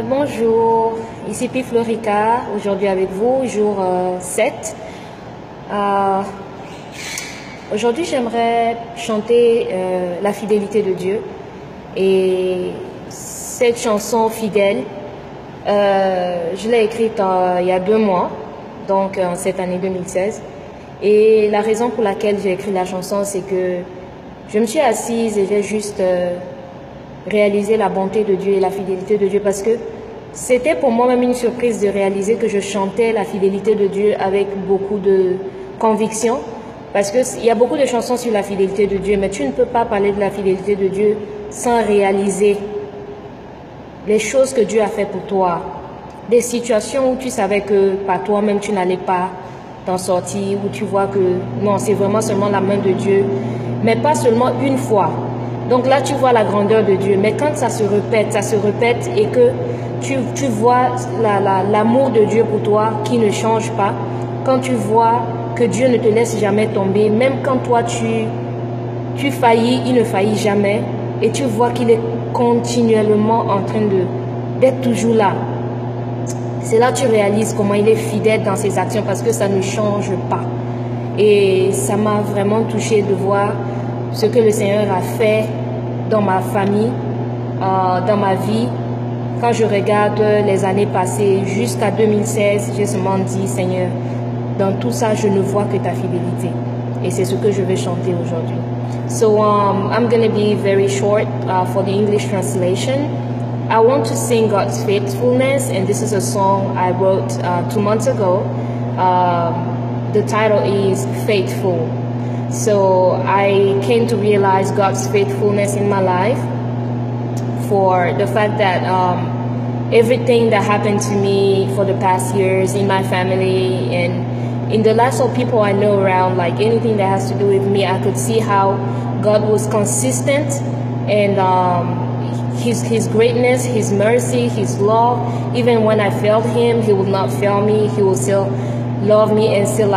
Bonjour, ici Pif Florica, aujourd'hui avec vous, jour 7. Aujourd'hui j'aimerais chanter la fidélité de Dieu et cette chanson fidèle, je l'ai écrite il y a 2 mois, donc en cette année 2016. Et la raison pour laquelle j'ai écrit la chanson, c'est que je me suis assise et j'ai juste réalisé la bonté de Dieu et la fidélité de Dieu, parce que c'était pour moi-même une surprise de réaliser que je chantais la fidélité de Dieu avec beaucoup de conviction, parce qu'il y a beaucoup de chansons sur la fidélité de Dieu, mais tu ne peux pas parler de la fidélité de Dieu sans réaliser les choses que Dieu a fait pour toi, des situations où tu savais que par toi-même tu n'allais pas t'en sortir, où tu vois que non, c'est vraiment seulement la main de Dieu, mais pas seulement une fois. Donc là, tu vois la grandeur de Dieu. Mais quand ça se répète et que tu vois l'amour de Dieu pour toi qui ne change pas, quand tu vois que Dieu ne te laisse jamais tomber, même quand toi tu faillis, il ne faillit jamais, et tu vois qu'il est continuellement en train d'être toujours là. C'est là que tu réalises comment il est fidèle dans ses actions, parce que ça ne change pas. Et ça m'a vraiment touchée de voir ce que le Seigneur a fait dans ma famille, dans ma vie. Quand je regarde les années passées jusqu'à 2016, j'ai seulement dit, Seigneur, dans tout ça, je ne vois que ta fidélité. Et c'est ce que je vais chanter aujourd'hui. So I'm going to be very short for the English translation. I want to sing God's faithfulness, and this is a song I wrote 2 months ago. The title is Faithful. So I came to realize God's faithfulness in my life for the fact that everything that happened to me for the past years in my family and in the lives of people I know around, like anything that has to do with me, I could see how God was consistent, and His greatness, His mercy, His love. Even when I failed Him, He would not fail me. He will still love me and still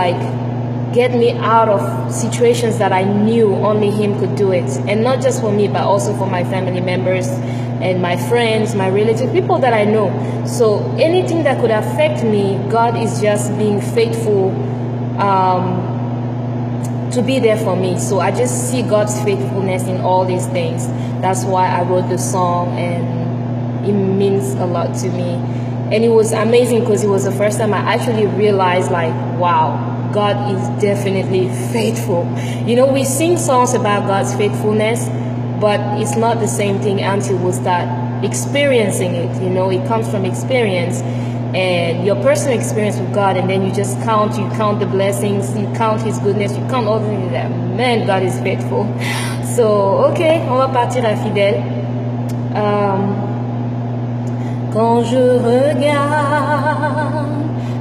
get me out of situations that I knew only Him could do it. And not just for me, but also for my family members and my friends, my relatives, people that I know. So anything that could affect me, God is just being faithful to be there for me. So I just see God's faithfulness in all these things. That's why I wrote the song, and it means a lot to me. And it was amazing because it was the first time I actually realized, wow, God is definitely faithful. You know, we sing songs about God's faithfulness, but it's not the same thing until we start experiencing it. You know, it comes from experience and your personal experience with God, and then you count the blessings, you count His goodness, you count all the things that, man, God is faithful. So, ok, on va partir à fidèle. Quand je regarde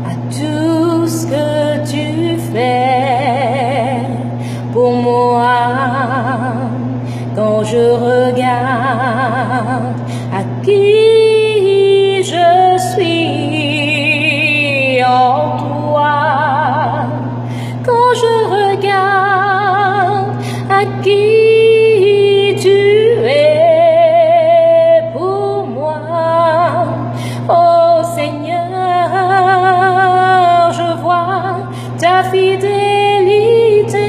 à tout ce que tu fais pour moi, quand je regarde à qui je suis en toi, quand je regarde à qui tu es pour moi, oh Seigneur, je vois ta fidélité,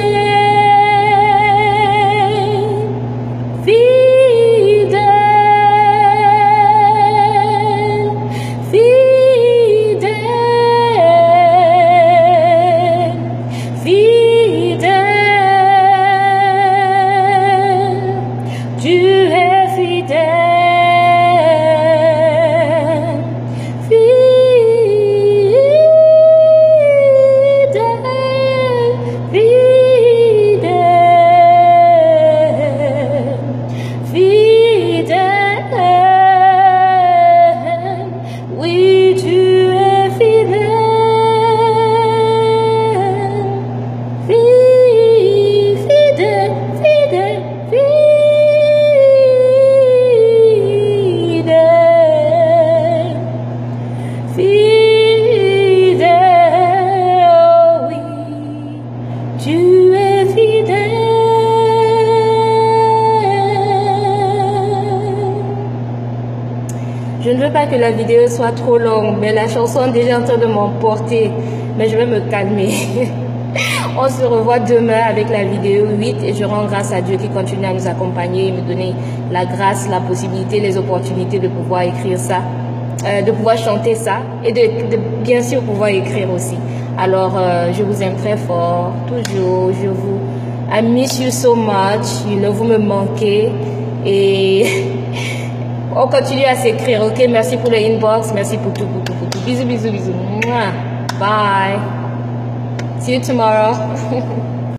fidèle, Je ne veux pas que la vidéo soit trop longue, mais la chanson est déjà en train de m'emporter. Mais je vais me calmer. On se revoit demain avec la vidéo 8 et je rends grâce à Dieu qui continue à nous accompagner et me donner la grâce, la possibilité, les opportunités de pouvoir écrire ça, de pouvoir chanter ça et de bien sûr pouvoir écrire aussi. Alors, je vous aime très fort, toujours, I miss you so much, vous me manquez et on continue à s'écrire, ok? Merci pour le inbox, merci pour tout. Bisous, bisous, bisous. Bye. See you tomorrow.